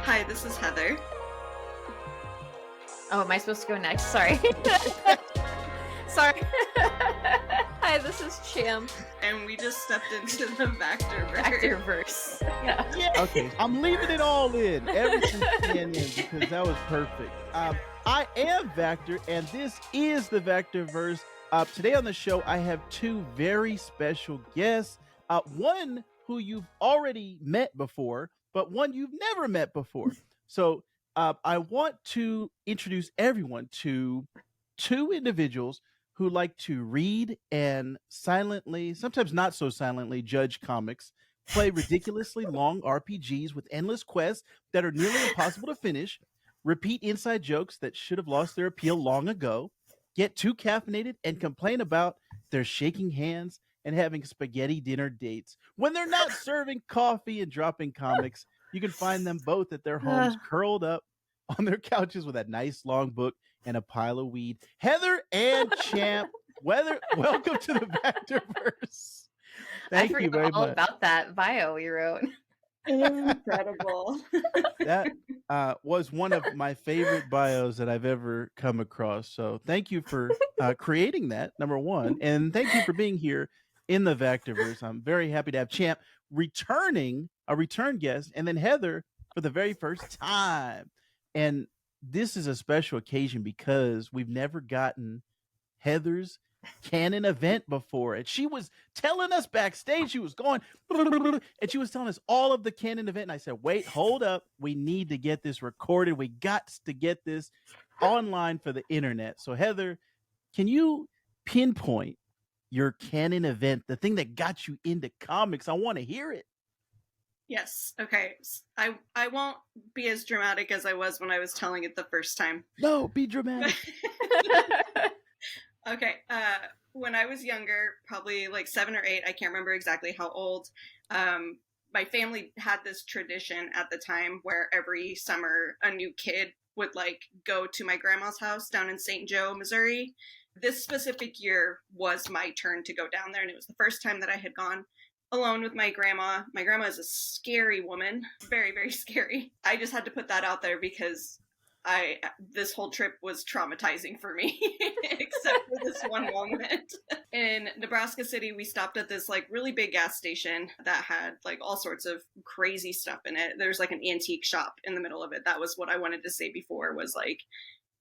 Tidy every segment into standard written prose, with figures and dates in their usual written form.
Hi, this is Heather. Oh, am I supposed to go next? Sorry. Sorry. Hi, this is Cham. And we just stepped into the Vactor-Verse. Vactor-Verse. Yeah. Okay, I'm leaving it all in. Everything in because that was perfect. I am Vactor, and this is the Vactor-Verse. Today on the show, I have two very special guests. One who you've already met before, but one you've never met before. So I want to introduce everyone to two individuals who like to read and silently, sometimes not so silently, judge comics, play ridiculously long RPGs with endless quests that are nearly impossible to finish, repeat inside jokes that should have lost their appeal long ago, get too caffeinated, and complain about their shaking hands and having spaghetti dinner dates. When they're not serving coffee and dropping comics, you can find them both at their homes curled up on their couches with a nice long book and a pile of weed. Heather and Champ, welcome to the Vactor-Verse. Thank you very all much. about that bio you wrote. Incredible. That was one of my favorite bios that I've ever come across. So thank you for creating that, number one. And thank you for being here in the Vactor-Verse. I'm very happy to have Champ return guest, and then Heather for the very first time. And this is a special occasion because we've never gotten Heather's Canon event before. And she was telling us backstage, she was going, and she was telling us all of the Canon event. And I said, wait, hold up. We need to get this recorded. We got to get this online for the internet. So Heather, can you pinpoint your Canon event, the thing that got you into comics? I want to hear it. Yes. Okay. I won't be as dramatic as I was when I was telling it the first time. No, be dramatic. Okay. When I was younger, probably like 7 or 8, I can't remember exactly how old, my family had this tradition at the time where every summer a new kid would like go to my grandma's house down in St. Joe, Missouri. This specific year was my turn to go down there, and it was the first time that I had gone alone with my grandma. My grandma is a scary woman, very, very scary. I just had to put that out there because this whole trip was traumatizing for me, except for this one moment. In Nebraska City, we stopped at this like really big gas station that had like all sorts of crazy stuff in it. There's like an antique shop in the middle of it. That was what I wanted to say before, was like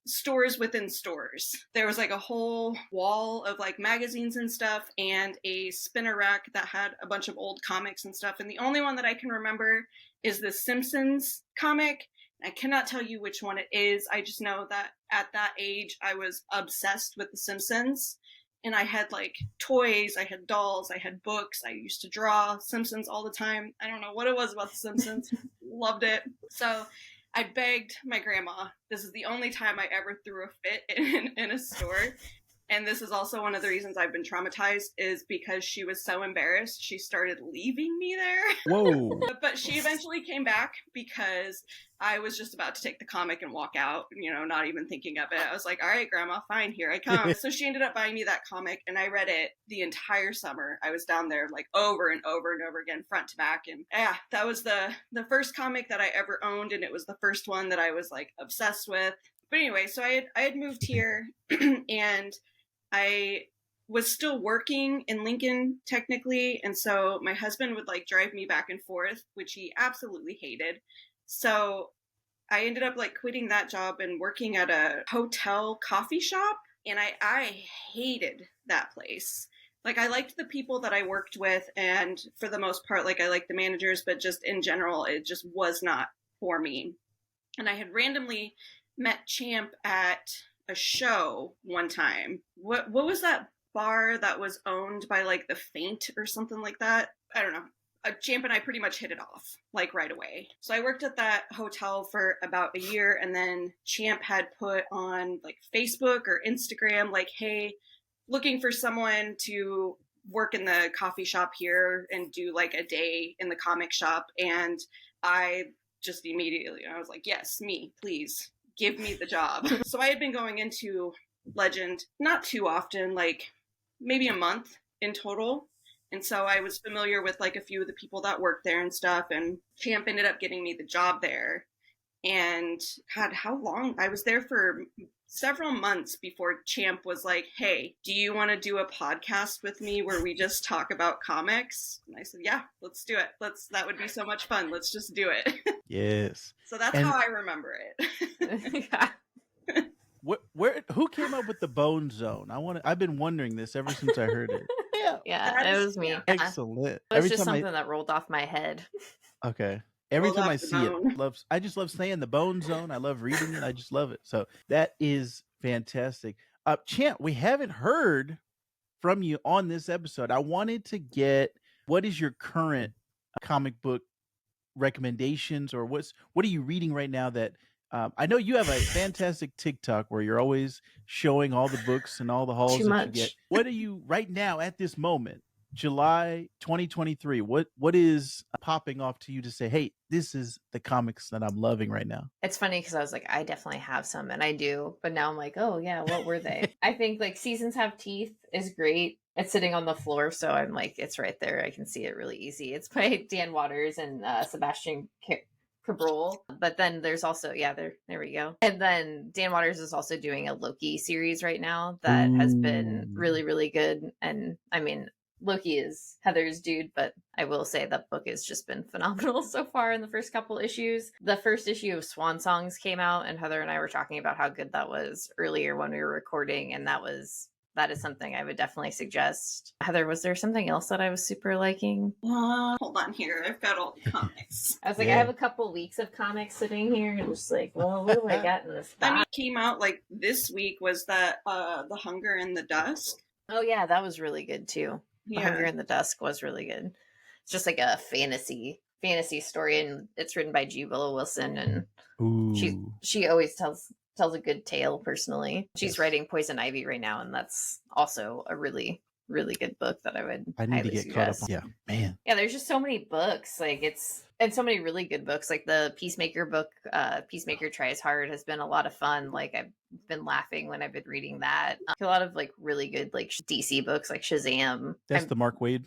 stores within stores. There was like a whole wall of like magazines and stuff, and a spinner rack that had a bunch of old comics and stuff. And the only one that I can remember is the Simpsons comic. I cannot tell you which one it is. I just know that at that age, I was obsessed with The Simpsons. And I had like toys, I had dolls, I had books. I used to draw Simpsons all the time. I don't know what it was about The Simpsons. Loved it. So I begged my grandma. This is the only time I ever threw a fit in a store. And this is also one of the reasons I've been traumatized, is because she was so embarrassed, she started leaving me there. Whoa. But she eventually came back because I was just about to take the comic and walk out, not even thinking of it. I was like, all right, Grandma, fine, here I come. So she ended up buying me that comic, and I read it the entire summer. I was down there like over and over and over again, front to back. And yeah, that was the first comic that I ever owned, and it was the first one that I was like obsessed with. But anyway, so I had moved here and I was still working in Lincoln technically. And so my husband would like drive me back and forth, which he absolutely hated. So I ended up like quitting that job and working at a hotel coffee shop. And I hated that place. Like I liked the people that I worked with. And for the most part, like I liked the managers, but just in general, it just was not for me. And I had randomly met Champ at a show one time. What was that bar that was owned by like the Faint or something like that? I don't know. Champ and I pretty much hit it off like right away. So I worked at that hotel for about a year, and then Champ had put on like Facebook or Instagram like, hey, looking for someone to work in the coffee shop here and do like a day in the comic shop. And I just immediately, I was like, yes, me, please. Give me the job. So I had been going into Legend not too often, like maybe a month in total. And so I was familiar with like a few of the people that worked there and stuff. And Champ ended up getting me the job there. And God, how long? I was there for several months before Champ was like, hey, do you want to do a podcast with me where we just talk about comics? And I said, yeah, let's do it. That would be so much fun. Let's just do it. Yes. So that's And how I remember it. Yeah. who came up with the Bone Zone? I've been wondering this ever since I heard it. Yeah. Yeah, it was me. Yeah. Excellent. It was just something that rolled off my head. Okay. Every Rolled time I off the see bone. it, I just love saying the Bone Zone. I love reading it. I just love it. So that is fantastic. Champ, we haven't heard from you on this episode. I wanted to get, what is your current comic book recommendations, or what are you reading right now that I know you have a fantastic TikTok where you're always showing all the books and all the hauls Too that much. you get. What are you right now at this moment, July 2023? What is popping off to you to say, hey, this is the comics that I'm loving right now? It's funny because I was like, I definitely have some, and I do, but now I'm like, oh yeah, what were they? I think like Seasons Have Teeth is great. It's sitting on the floor, so I'm like, it's right there. I can see it really easy. It's by Dan Waters and Sebastian Cabrol. But then there's also, there we go. And then Dan Waters is also doing a Loki series right now that has been really, really good. And I mean, Loki is Heather's dude, but I will say that book has just been phenomenal so far in the first couple issues. The first issue of Swan Songs came out, and Heather and I were talking about how good that was earlier when we were recording, and that is something I would definitely suggest. Heather, was there something else that I was super liking? Hold on here. I've got all the comics. I was like, I have a couple weeks of comics sitting here, and just like, well, what do I got in this box? I mean, came out like this week was that The Hunger in the Dusk. Oh yeah, that was really good too. The Yeah. Hunger in the Dusk was really good. It's just like a fantasy story, and it's written by G. Willow Wilson, and she always tells a good tale. Personally, she's writing Poison Ivy right now, and that's also a really, really good book that I need to get caught up on. Yeah, man. Yeah, there's just so many books, and so many really good books. Like the Peacemaker book, Peacemaker Tries Hard, has been a lot of fun. Like I've been laughing when I've been reading that. A lot of like really good like DC books, like Shazam. That's the Mark Waid.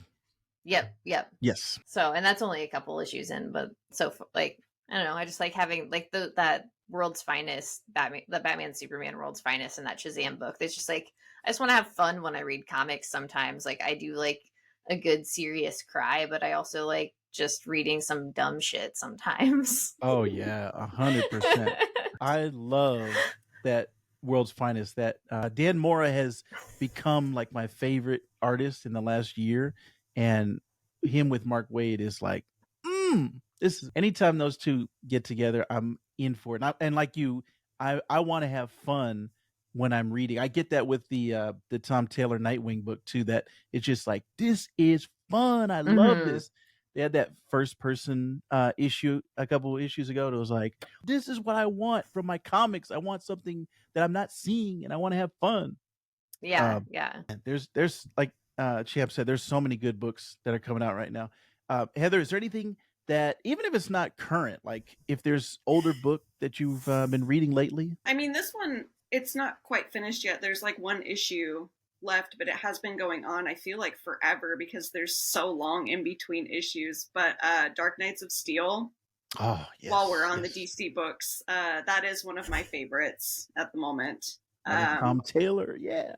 Yep. Yes. So, and that's only a couple issues in, but so like I don't know. I just like having like that World's Finest the Batman Superman World's Finest, and that Shazam book. It's just like I just want to have fun when I read comics. Sometimes, like I do like a good serious cry, but I also like just reading some dumb shit sometimes. Oh yeah, 100%. I love that World's Finest. That Dan Mora has become like my favorite artist in the last year, and him with Mark Waid is like, this is anytime those two get together, I'm in for it. And like you, I want to have fun when I'm reading. I get that with the Tom Taylor Nightwing book too, that it's just like, this is fun. I love this. They had that first person issue a couple of issues ago. It was like, this is what I want from my comics. I want something that I'm not seeing, and I want to have fun. Yeah. There's like Champ said, there's so many good books that are coming out right now. Heather, is there anything that, even if it's not current, like if there's older book that you've been reading lately? I mean, this one, it's not quite finished yet. There's like one issue left, but it has been going on, I feel like, forever because there's so long in between issues. But Dark Knights of Steel, while we're on the DC books, that is one of my favorites at the moment. Tom Taylor, yeah,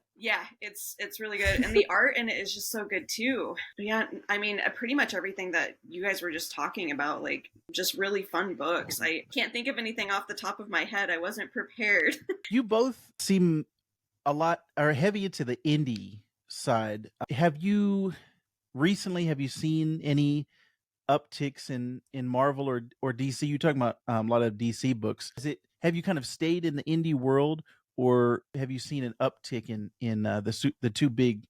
it's really good, and the art in it is just so good too. But yeah, I mean, pretty much everything that you guys were just talking about, like just really fun books. I can't think of anything off the top of my head. I wasn't prepared. You both seem a lot or heavy into the indie side. Have you seen any upticks in Marvel or DC? You're talking about a lot of DC books. Have you kind of stayed in the indie world, or have you seen an uptick in the two big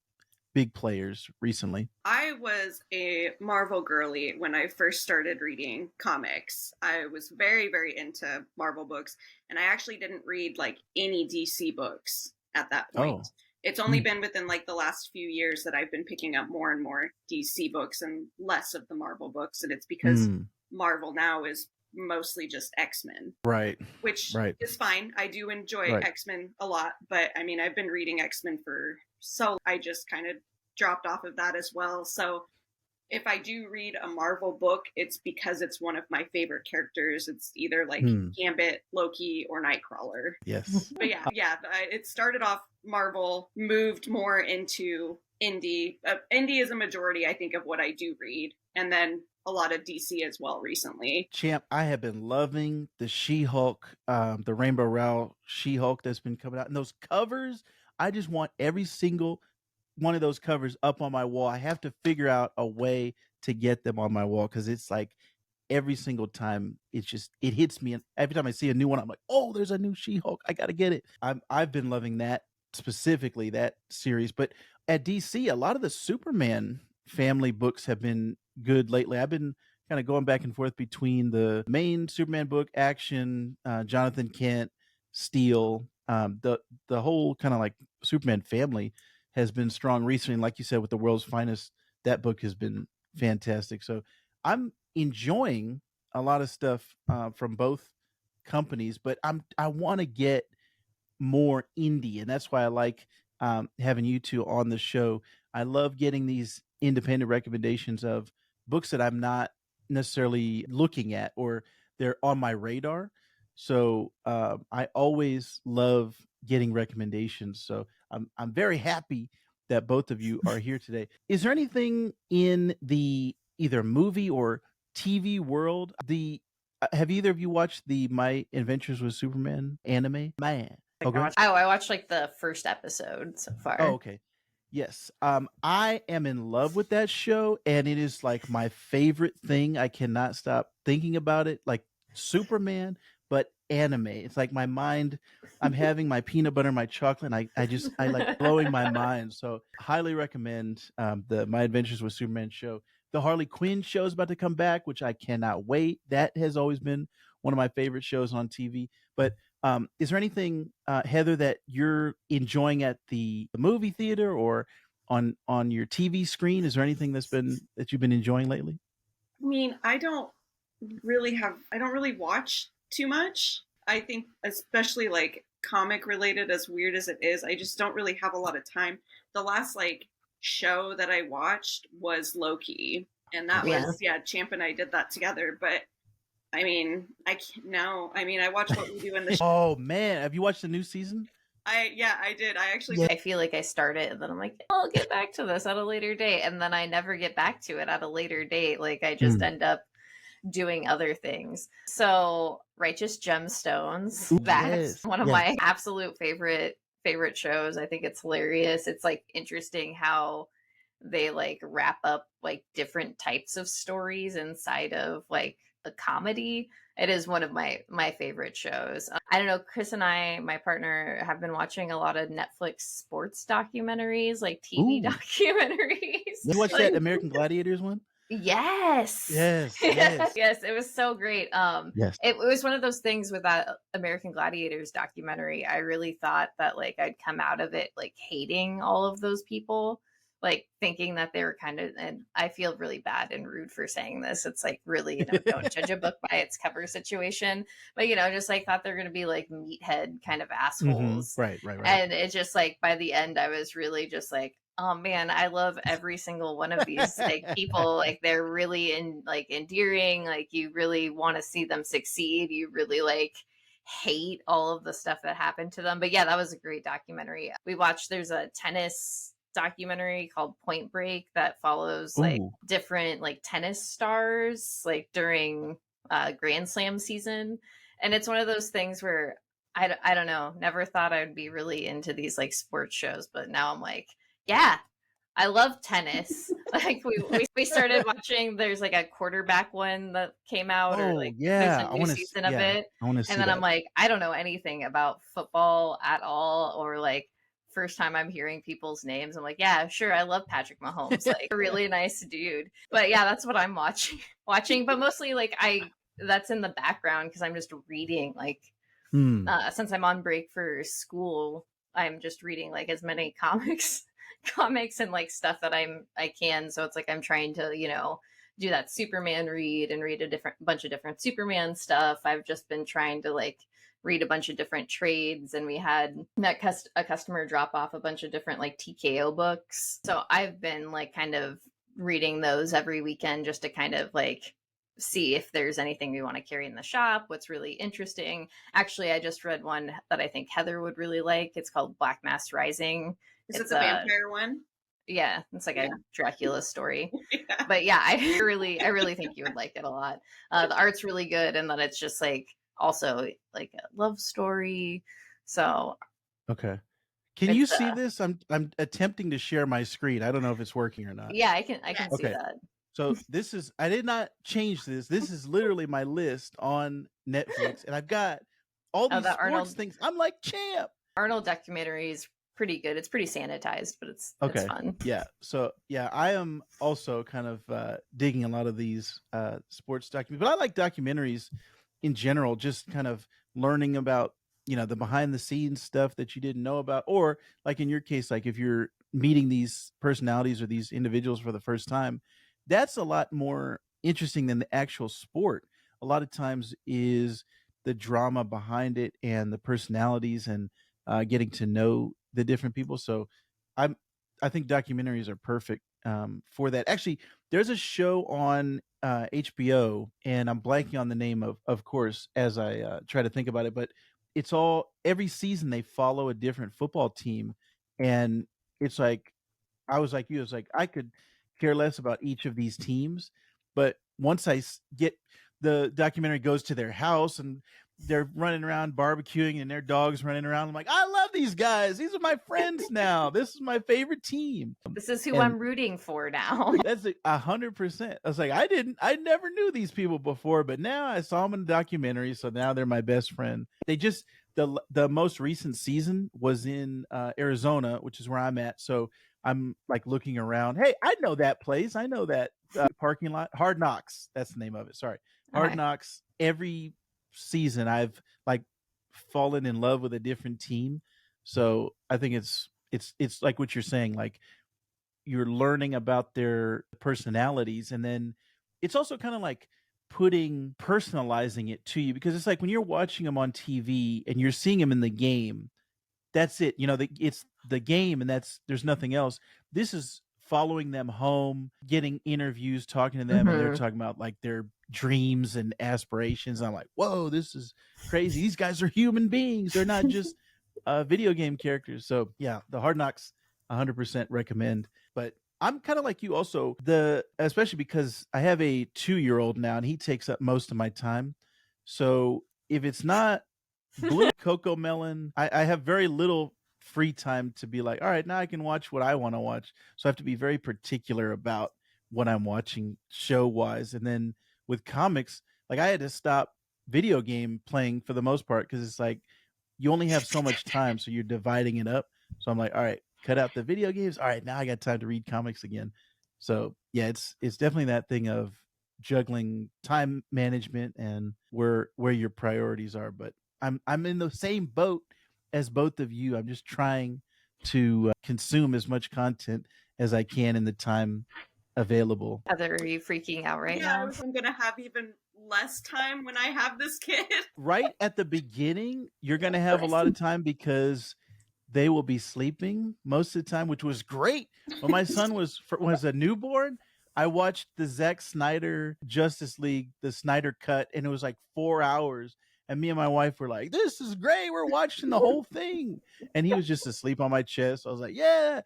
players recently? I was a Marvel girly when I first started reading comics. I was very, very into Marvel books, and I actually didn't read like any DC books at that point. It's only been within like the last few years that I've been picking up more and more DC books and less of the Marvel books, and it's because Marvel now is mostly just X-Men, right? Which is fine. I do enjoy X-Men a lot, but I mean, I've been reading X-Men I just kind of dropped off of that as well. So if I do read a Marvel book, it's because it's one of my favorite characters. It's either like Gambit, Loki, or Nightcrawler. Yes. But it started off Marvel, moved more into indie. Indie is a majority, I think, of what I do read. And then a lot of DC as well recently. Champ, I have been loving the She-Hulk, the Rainbow Rowell She-Hulk that's been coming out. And those covers, I just want every single one of those covers up on my wall. I have to figure out a way to get them on my wall because it's like every single time it hits me. And every time I see a new one, I'm like, oh, there's a new She-Hulk. I got to get it. I've been loving that, specifically that series. But at DC, a lot of the Superman family books have been good lately. I've been kind of going back and forth between the main Superman book, Action, Jonathan Kent, Steel, the whole kind of like Superman family has been strong recently. And like you said, with The World's Finest, that book has been fantastic. So I'm enjoying a lot of stuff from both companies, but I want to get more indie, and that's why I like having you two on the show. I love getting these independent recommendations of books that I'm not necessarily looking at or they're on my radar. So I always love getting recommendations. So I'm very happy that both of you are here today. Is there anything in the either movie or TV world? Have either of you watched the My Adventures with Superman anime? Man. Okay. I watched like the first episode so far. Oh, okay. Yes. I am in love with that show, and it is like my favorite thing. I cannot stop thinking about it. Like Superman, but anime. It's like my mind. I'm having my peanut butter, my chocolate. And I like blowing my mind. So highly recommend the My Adventures with Superman show. The Harley Quinn show is about to come back, which I cannot wait. That has always been one of my favorite shows on TV. But is there anything, Heather, that you're enjoying at the movie theater or on your TV screen? Is there anything that you've been enjoying lately? I mean, I don't really watch too much. I think especially like comic related, as weird as it is, I just don't really have a lot of time. The last like show that I watched was Loki, and that was Champ and I did that together. But I mean, I watch What We Do in the Show. Oh man, have you watched the new season? I did. I feel like I start it and then I'm like, I'll get back to this at a later date, and then I never get back to it at a later date. Like I just end up doing other things. So Righteous Gemstones, that's one of my absolute favorite shows. I think it's hilarious. It's like interesting how they like wrap up like different types of stories inside of like a comedy. It is one of my favorite shows. I don't know, Chris and I, my partner, have been watching a lot of Netflix sports documentaries, like TV documentaries. You watched that American Gladiators one? Yes. Yes. Yes, it was so great. It was one of those things with that American Gladiators documentary. I really thought that like I'd come out of it like hating all of those people, like thinking that they were kind of, and I feel really bad and rude for saying this. It's like really, don't judge a book by its cover situation, but just like thought they're going to be like meathead kind of assholes. Right. And it just like by the end, I was really just like, oh man, I love every single one of these like people. Like they're really endearing. Like you really want to see them succeed. You really like hate all of the stuff that happened to them. But yeah, that was a great documentary. We watched, there's a tennis documentary called Point Break that follows like different like tennis stars like during Grand Slam season. And it's one of those things where I don't know, never thought I would be really into these like sports shows, but now I'm like, yeah, I love tennis. Like we started watching, there's like a quarterback one that came out, or like there's a new season of it. And then I'm like, I don't know anything about football at all, or like first time I'm hearing people's names. I'm like, yeah, sure, I love Patrick Mahomes, like a really nice dude. But yeah, that's what I'm watching. But mostly like that's in the background because I'm just reading like since I'm on break for school, I'm just reading like as many comics and like stuff that I can. So it's like I'm trying to, do that Superman read and read a bunch of different Superman stuff. I've just been trying to like read a bunch of different trades, and we had a customer drop off a bunch of different like TKO books. So I've been like kind of reading those every weekend just to kind of like see if there's anything we want to carry in the shop, what's really interesting. Actually, I just read one that I think Heather would really like. It's called Black Mass Rising. Is it It's the vampire one? yeah, it's like a Dracula story. Yeah. But yeah, I really think you would like it a lot. The art's really good, and then it's just like also like a love story. So Okay. Can you see this? I'm attempting to share my screen. I don't know if it's working or not. Yeah, I can see Okay. that. So this is, I did not change this. This is literally my list on Netflix, and I've got all these sports Arnold things. I'm like champ. Arnold documentary is pretty good. It's pretty sanitized, but it's fun. Yeah. So yeah, I am also kind of digging a lot of these sports documentaries, but I like documentaries in general, just kind of learning about, you know, the behind the scenes stuff that you didn't know about, or like in your case, like if you're meeting these personalities or these individuals for the first time, that's a lot more interesting than the actual sport. A lot of times is the drama behind it and the personalities and getting to know the different people. So I'm I think documentaries are perfect for that. Actually, there's a show on HBO, and I'm blanking on the name of course, as I try to think about it, but it's all every season they follow a different football team, and it's like I was like you. I was like I could care less about each of these teams, but once get the documentary goes to their house and they're running around barbecuing and their dogs running around. I'm like, I love these guys. These are my friends now. This is my favorite team. This is who I'm rooting for now. That's 100%. I was like, I never knew these people before, but now I saw them in the documentary, so now they're my best friend. They just the most recent season was in Arizona, which is where I'm at. So I'm like looking around. Hey, I know that place. I know that parking lot. Hard Knocks. That's the name of it. Sorry, Hard Knocks. Every season I've like fallen in love with a different team. So I think it's like what you're saying, like you're learning about their personalities, and then it's also kind of like personalizing it to you, because it's like when you're watching them on TV and you're seeing them in the game, that's it. You know, it's the game, and there's nothing else. This is following them home, getting interviews, talking to them, and they're talking about like their dreams and aspirations. I'm like, whoa, this is crazy. These guys are human beings. They're not just video game characters. So yeah, the Hard Knocks 100% recommend. But I'm kind of like you also, especially because I have a 2-year-old now and he takes up most of my time. So if it's not Blue Cocoa Melon, I have very little free time to be like, all right, now I can watch what I want to watch. So I have to be very particular about what I'm watching show wise. And then with comics, like I had to stop video game playing for the most part, because it's like you only have so much time, so you're dividing it up. So I'm like, all right, cut out the video games. All right, now I got time to read comics again. So yeah, it's definitely that thing of juggling time management and where your priorities are. But I'm in the same boat as both of you. I'm just trying to consume as much content as I can in the time available. Heather, are you freaking out right now? I'm gonna have even less time when I have this kid. Right at the beginning, you're gonna have a lot of time because they will be sleeping most of the time, which was great. When my son was a newborn, I watched the Zack Snyder Justice League, the Snyder cut, and it was like 4 hours. And me and my wife were like, this is great. We're watching the whole thing. And he was just asleep on my chest. I was like, yeah.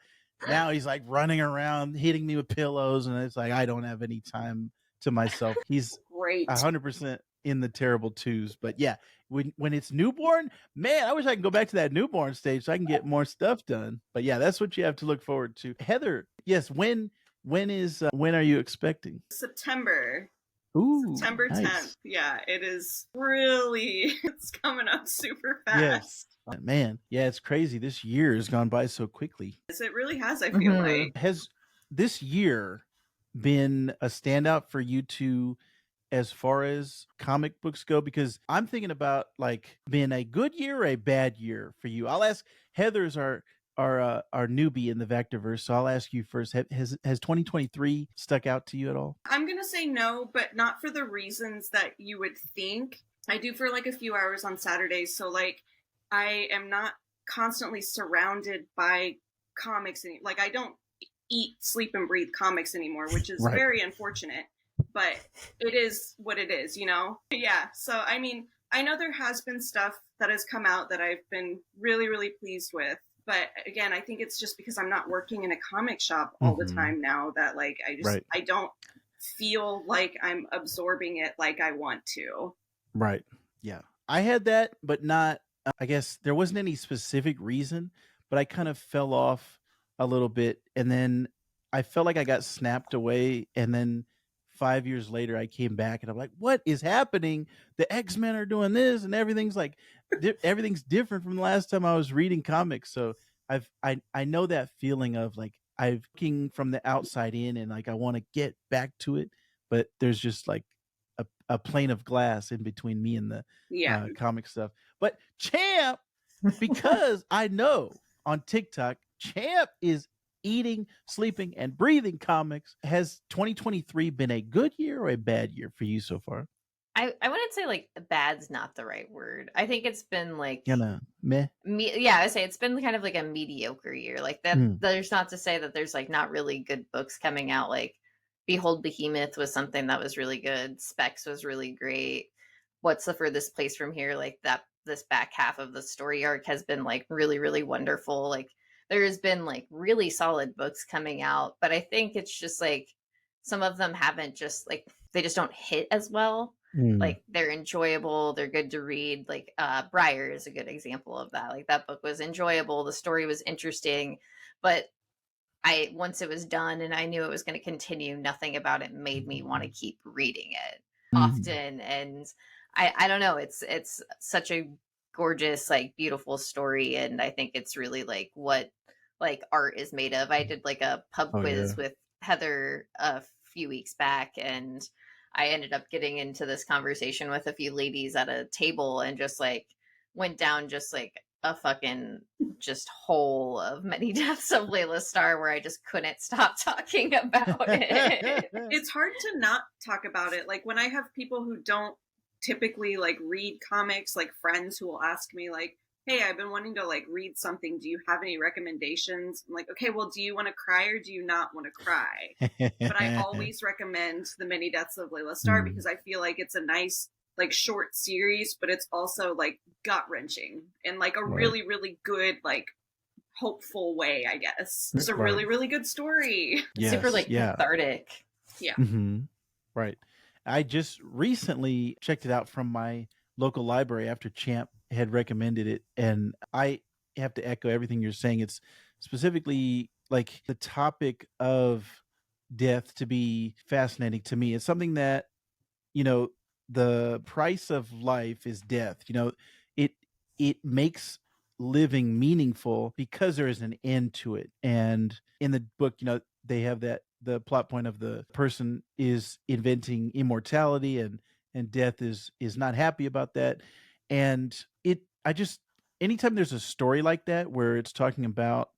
Now he's like running around, hitting me with pillows. And it's like, I don't have any time to myself. He's great. 100% in the terrible twos. But yeah, when it's newborn, man, I wish I could go back to that newborn stage so I can get more stuff done. But yeah, that's what you have to look forward to. Heather, yes, when are you expecting? September. Ooh, September 10th. Nice. Yeah, it is really, it's coming up super fast. Yes. Man, yeah, it's crazy. This year has gone by so quickly. Yes, it really has, I feel like. Has this year been a standout for you two as far as comic books go? Because I'm thinking about like being a good year or a bad year for you. I'll ask Heather's our newbie in the Vactor-Verse, so I'll ask you first. Has 2023 stuck out to you at all? I'm gonna say no, but not for the reasons that you would think. I do for like a few hours on Saturdays, so like I am not constantly surrounded by comics, and like I don't eat, sleep, and breathe comics anymore, which is Right. very unfortunate. But it is what it is, you know? Yeah. So, I mean, I know there has been stuff that has come out that I've been really, really pleased with. But again, I think it's just because I'm not working in a comic shop all the time now that, like, Right. I don't feel like I'm absorbing it like I want to. Right. Yeah. I had that, but not, I guess there wasn't any specific reason, but I kind of fell off a little bit. And then I felt like I got snapped away. And then 5 years later, I came back and I'm like, what is happening? The X-Men are doing this and everything's like, everything's different from the last time I was reading comics. So I know that feeling of like, I'm looking from the outside in and like, I want to get back to it, but there's just like, a plane of glass in between me and the Yeah. comic stuff. But Champ, because I know on TikTok, Champ is eating, sleeping, and breathing comics. Has 2023 been a good year or a bad year for you so far? I wouldn't say like bad's not the right word. I think it's been like Meh. yeah, I say it's been kind of like a mediocre year. Like that there's not to say that there's like not really good books coming out. Like Behold Behemoth was something that was really good. Specs was really great. What's the Furthest Place from Here? Like that this back half of the story arc has been like really, really wonderful. Like there has been like really solid books coming out, but I think it's just like some of them haven't just like they just don't hit as well. Like they're enjoyable, they're good to read. Like Briar is a good example of that. Like that book was enjoyable, the story was interesting, but I once it was done and I knew it was going to continue, nothing about it made me want to keep reading it often. And I don't know, it's such a gorgeous, like beautiful story, and I think it's really like what like art is made of. I did like a pub quiz with Heather a few weeks back, and I ended up getting into this conversation with a few ladies at a table and just like went down just like a fucking just hole of Many Deaths of Layla Starr where I just couldn't stop talking about it. It's hard to not talk about it. Like when I have people who don't typically like read comics, like friends who will ask me like, hey, I've been wanting to like read something. Do you have any recommendations? I'm like, okay, well, do you want to cry or do you not want to cry? But I always recommend The Many Deaths of Layla Starr because I feel like it's a nice like short series, but it's also like gut wrenching in like a really, really good, like hopeful way, I guess. It's a really, really good story. Super like cathartic. Yeah. Right. I just recently checked it out from my local library after Champ had recommended it, and I have to echo everything you're saying. It's specifically like the topic of death to be fascinating to me. It's something that, you know, the price of life is death. You know, it makes living meaningful because there is an end to it. And in the book, you know, they have that the plot point of the person is inventing immortality, and death is not happy about that. And I just anytime there's a story like that where it's talking about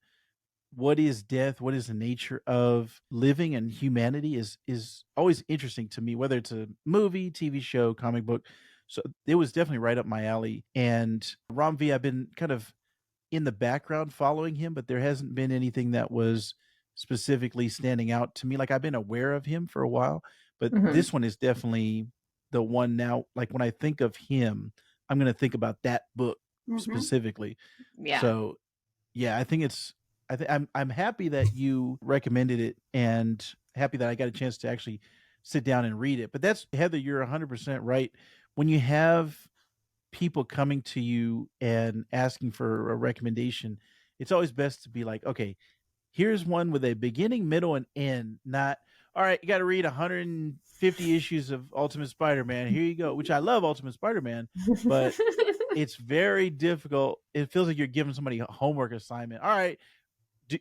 what is death, what is the nature of living and humanity is always interesting to me, whether it's a movie, TV show, comic book. So it was definitely right up my alley. And Ram V, I've been kind of in the background following him, but there hasn't been anything that was specifically standing out to me. Like I've been aware of him for a while, but this one is definitely the one now. Like when I think of him, I'm going to think about that book specifically. Yeah. So yeah, I think I'm happy that you recommended it and happy that I got a chance to actually sit down and read it. But that's Heather, you're 100% right. When you have people coming to you and asking for a recommendation, it's always best to be like, okay, here's one with a beginning, middle, and end. Not, all right, you got to read 150 issues of Ultimate Spider-Man. Here you go, which I love Ultimate Spider-Man, but it's very difficult. It feels like you're giving somebody a homework assignment. All right,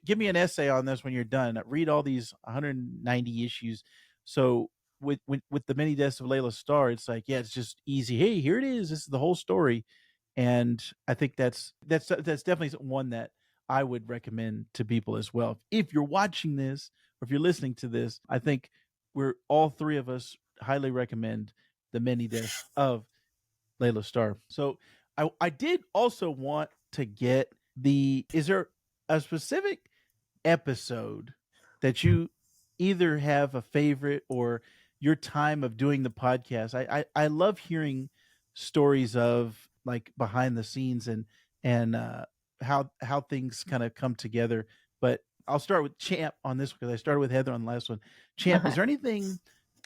give me an essay on this when you're done. Read all these 190 issues. So with the Many Deaths of Layla Starr, it's like, yeah, it's just easy. Hey, here it is. This is the whole story. And I think that's definitely one that I would recommend to people as well. If you're watching this or if you're listening to this, I think we're all three of us highly recommend The Many Deaths of Layla Starr. So I did also want to get is there a specific episode that you either have a favorite or your time of doing the podcast. I love hearing stories of like behind the scenes and how things kind of come together. But I'll start with Champ on this because I started with Heather on the last one. Champ, is there anything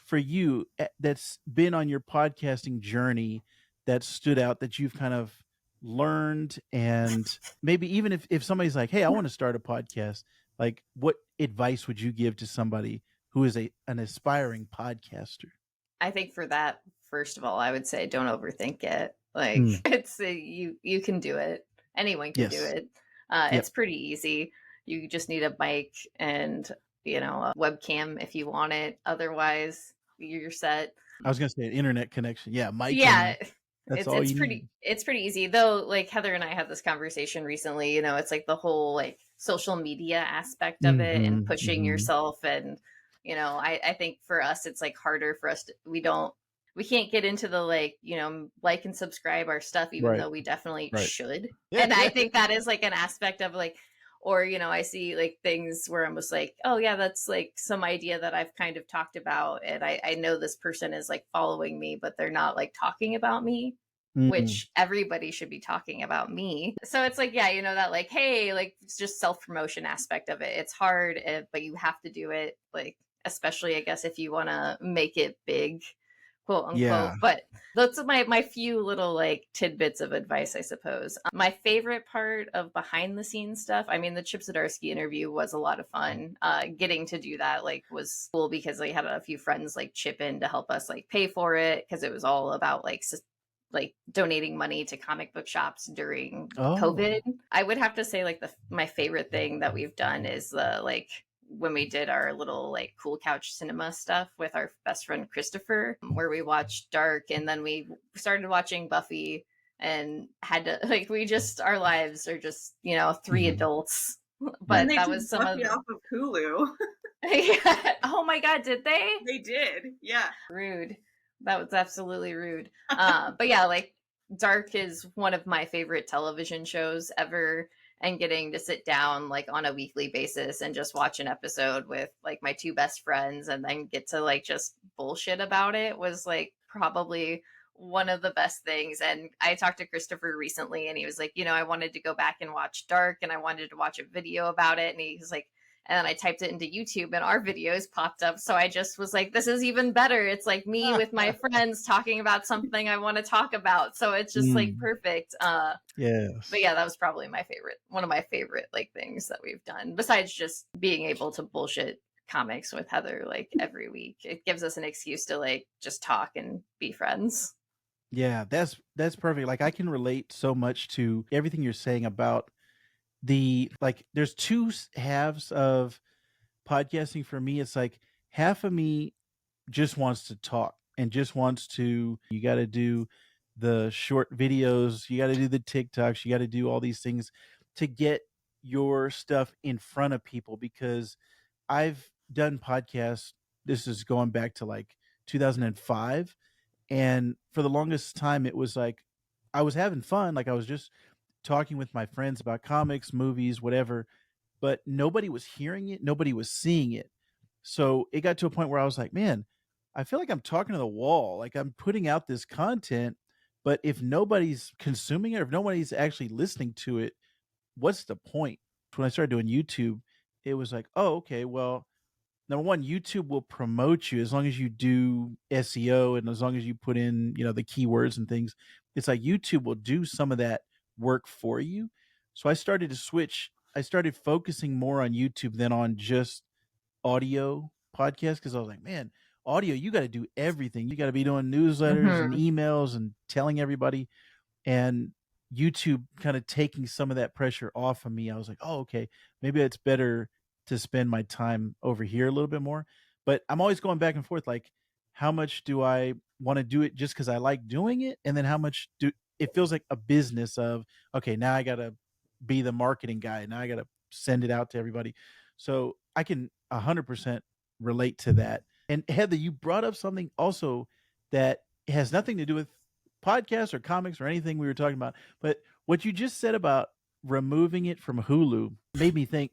for you that's been on your podcasting journey that stood out that you've kind of learned? And maybe even if somebody's like, hey, I want to start a podcast, like what advice would you give to somebody who is an aspiring podcaster? I think for that, first of all, I would say don't overthink it. Like Mm, it's you can do it. Anyone can do yes. it. Yep. It's pretty easy. You just need a mic and a webcam if you want it. Otherwise, you're set. I was gonna say an internet connection. Yeah, mic Yeah, and that's it's all it's you need. pretty easy though. Like Heather and I had this conversation recently. It's like the whole like social media aspect of it and Mm-hmm. pushing Mm-hmm. yourself. And I think for us it's like harder for us we can't get into the like and subscribe our stuff, even Right. though we definitely Right. should. And I think that is like an aspect of like, or I see like things where I'm just like, oh yeah, that's like some idea that I've kind of talked about, and I know this person is like following me, but they're not like talking about me, Mm, which everybody should be talking about me. So it's like, yeah, that like, hey, like it's just self-promotion aspect of it. It's hard, but you have to do it, like especially I guess if you want to make it big, quote unquote. yeah. But that's my few little like tidbits of advice, I suppose. My favorite part of behind the scenes stuff, I mean, the Chip Zdarsky interview was a lot of fun. Getting to do that like was cool because I had a few friends like chip in to help us like pay for it, because it was all about like donating money to comic book shops during COVID. Oh. I would have to say like my favorite thing that we've done is the like when we did our little like cool couch cinema stuff with our best friend Christopher, where we watched Dark and then we started watching Buffy and had to like our lives are just three Mhm. adults, And but they that took was some of Buffy off of Hulu. yeah. Oh my god, did they? They did. Yeah. Rude. That was absolutely rude. But yeah, like Dark is one of my favorite television shows ever, and getting to sit down like on a weekly basis and just watch an episode with like my two best friends and then get to like just bullshit about it was like probably one of the best things. And I talked to Christopher recently and he was like, I wanted to go back and watch Dark and I wanted to watch a video about it. And he was like, and then I typed it into YouTube and our videos popped up. So I just was like, this is even better. It's like me with my friends talking about something I want to talk about. So it's just like Mm, perfect. yes. But yeah, that was probably one of my favorite like things that we've done, besides just being able to bullshit comics with Heather like every week. It gives us an excuse to like just talk and be friends. Yeah, that's perfect. Like I can relate so much to everything you're saying about there's two halves of podcasting for me. It's like half of me just wants to talk and just wants to, you got to do the short videos, you got to do the TikToks, you got to do all these things to get your stuff in front of people. Because I've done podcasts, this is going back to like 2005, and for the longest time it was like I was having fun, like I was just talking with my friends about comics, movies, whatever, but nobody was hearing it, nobody was seeing it. So it got to a point where I was like, man, I feel like I'm talking to the wall. Like I'm putting out this content, but if nobody's consuming it or if nobody's actually listening to it, what's the point? When I started doing YouTube, it was like, oh, okay, well, number one, YouTube will promote you as long as you do SEO and as long as you put in, the keywords and things. It's like YouTube will do some of that work for you. So I started to switch. I started focusing more on YouTube than on just audio podcast because I was like, man, audio, you got to do everything. You got to be doing newsletters and Mm-hmm. emails and telling everybody. And YouTube kind of taking some of that pressure off of me. I was like, oh, okay, maybe it's better to spend my time over here a little bit more. But I'm always going back and forth, like, how much do I want to do it just because I like doing it? And then how much do it feels like a business of, okay, now I got to be the marketing guy. Now I got to send it out to everybody. So I can 100% relate to that. And Heather, you brought up something also that has nothing to do with podcasts or comics or anything we were talking about. But what you just said about removing it from Hulu made me think,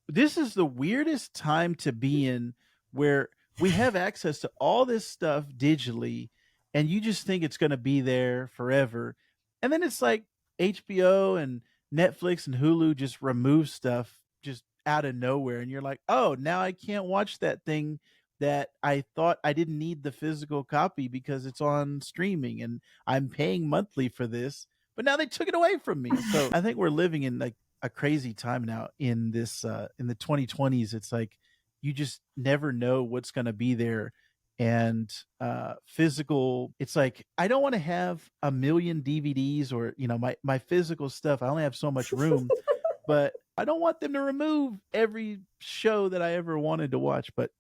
this is the weirdest time to be in, where we have access to all this stuff digitally, and you just think it's going to be there forever. And then it's like HBO and Netflix and Hulu just remove stuff just out of nowhere. And you're like, oh, now I can't watch that thing that I thought I didn't need the physical copy because it's on streaming and I'm paying monthly for this. But now they took it away from me. So I think we're living in like a crazy time now in this in the 2020s. It's like you just never know what's going to be there. And physical, it's like I don't want to have a million DVDs or my physical stuff. I only have so much room, but I don't want them to remove every show that I ever wanted to watch. But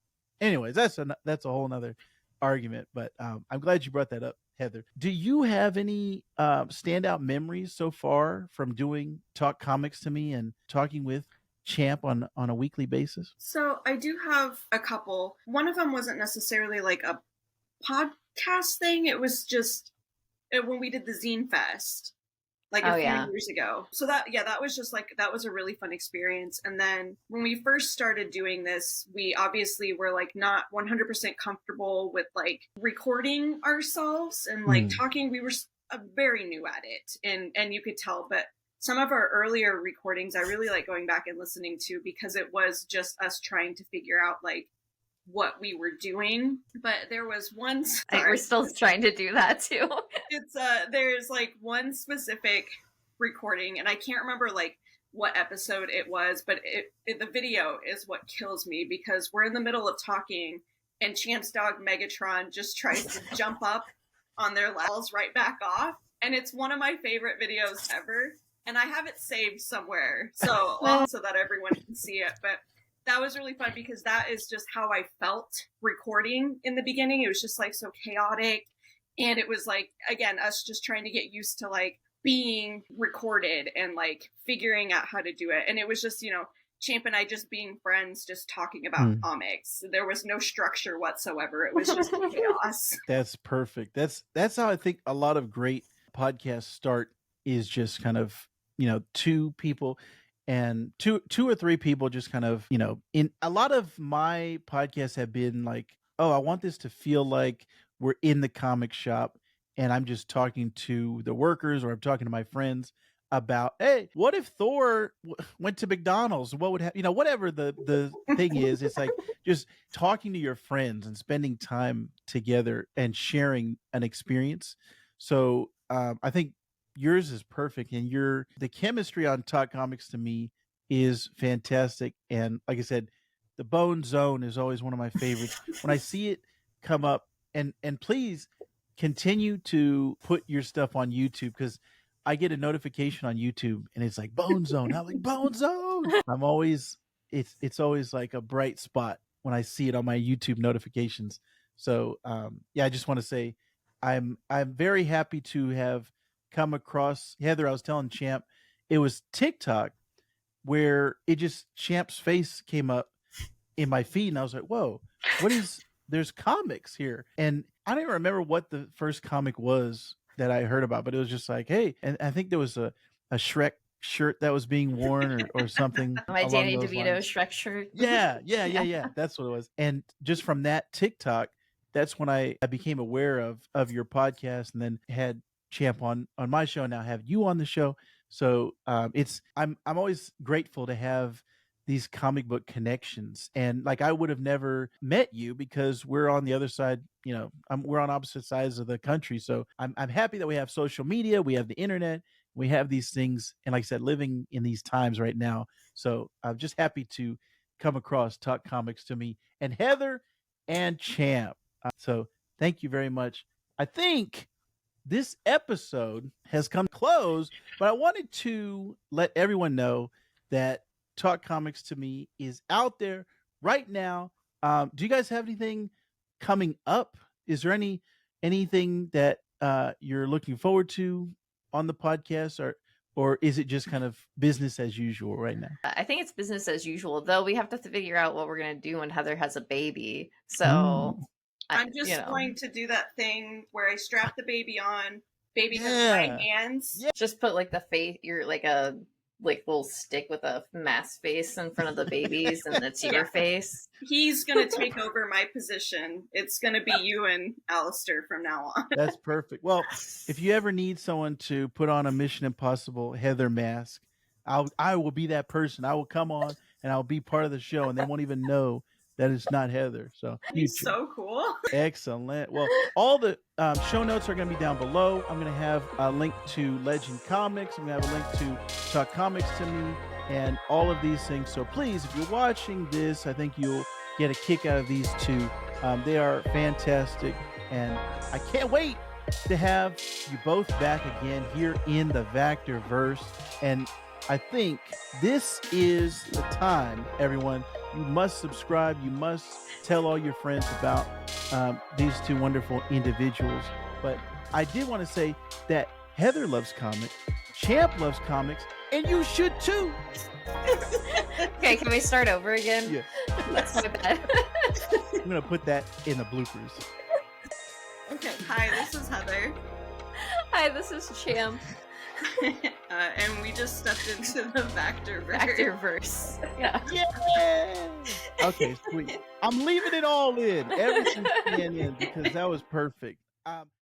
anyways, that's a whole nother argument. But I'm glad you brought that up, Heather. Do you have any standout memories so far from doing Talk Comics to Me and talking with Champ on a weekly basis? So I do have a couple. One of them wasn't necessarily like a podcast thing. It was just when we did the Zine Fest, like a few years ago. So that was just like, that was a really fun experience. And then when we first started doing this, we obviously were like not 100% comfortable with like recording ourselves and like talking. We were very new at it, and you could tell. But some of our earlier recordings, I really like going back and listening to, because it was just us trying to figure out like what we were doing. But there was one, we're still trying to do that too. It's there's like one specific recording, and I can't remember like what episode it was, but the video is what kills me, because we're in the middle of talking and Champ's dog Megatron just tries to jump up on their levels right back off, and it's one of my favorite videos ever, and I have it saved somewhere so that everyone can see it. But that was really fun, because that is just how I felt recording in the beginning. It was just like so chaotic, and it was like, again, us just trying to get used to like being recorded and like figuring out how to do it. And it was just, Champ and I just being friends, just talking about comics. There was no structure whatsoever. It was just chaos. That's perfect. That's how I think a lot of great podcasts start, is just kind of, two people and two or three people just kind of, in a lot of my podcasts have been like, oh, I want this to feel like we're in the comic shop and I'm just talking to the workers, or I'm talking to my friends about, hey, what if Thor went to McDonald's? What would happen? Whatever the thing is, it's like just talking to your friends and spending time together and sharing an experience. So I think yours is perfect, and the chemistry on Talk Comics to Me is fantastic. And like I said, the Bone Zone is always one of my favorites. When I see it come up, and please continue to put your stuff on YouTube, because I get a notification on YouTube and it's like Bone Zone. I'm like, Bone Zone. It's always like a bright spot when I see it on my YouTube notifications. So I just want to say I'm very happy to have come across Heather. I was telling Champ, it was TikTok where Champ's face came up in my feed, and I was like, whoa, there's comics here. And I don't even remember what the first comic was that I heard about, but it was just like, hey, and I think there was a Shrek shirt that was being worn or something. My Danny DeVito Shrek shirt. Yeah. That's what it was. And just from that TikTok, that's when I became aware of your podcast, and then had Champ on my show, now have you on the show. So I'm always grateful to have these comic book connections. And like, I would have never met you because we're on the other side, we're on opposite sides of the country. So I'm happy that we have social media, we have the internet, we have these things. And like I said, living in these times right now. So I'm just happy to come across Talk Comics to Me and Heather and Champ. So thank you very much. I think this episode has come to close, but I wanted to let everyone know that Talk Comics to Me is out there right now. Do you guys have anything coming up? Is there anything that you're looking forward to on the podcast, or is it just kind of business as usual right now? I think it's business as usual, though we have to figure out what we're going to do when Heather has a baby. So I'm just going to do that thing where I strap the baby on. Baby has my hands. Yeah. Just put like the face, you're like a like little stick with a mask face in front of the babies, and it's your face. He's gonna take over my position. It's gonna be you and Alistair from now on. That's perfect. Well, if you ever need someone to put on a Mission Impossible Heather mask, I will be that person. I will come on and I'll be part of the show, and they won't even know that it's not Heather. So He's so cool. Excellent. Well, all the show notes are going to be down below. I'm going to have a link to Legend Comics. I'm going to have a link to Talk Comics to Me and all of these things. So please, if you're watching this, I think you'll get a kick out of these two. They are fantastic. And I can't wait to have you both back again here in the Vactor-Verse. And I think this is the time, everyone. You must subscribe. You must tell all your friends about these two wonderful individuals. But I did want to say that Heather loves comics, Champ loves comics, and you should too. Okay, can we start over again? Yeah. That's my bad. I'm going to put that in the bloopers. Okay, hi, this is Heather. Hi, this is Champ. And we just stepped into the Vactor-Verse. Vactor-Verse. Yeah. Yeah. Okay, sweet. I'm leaving it all in. Everything's in because that was perfect.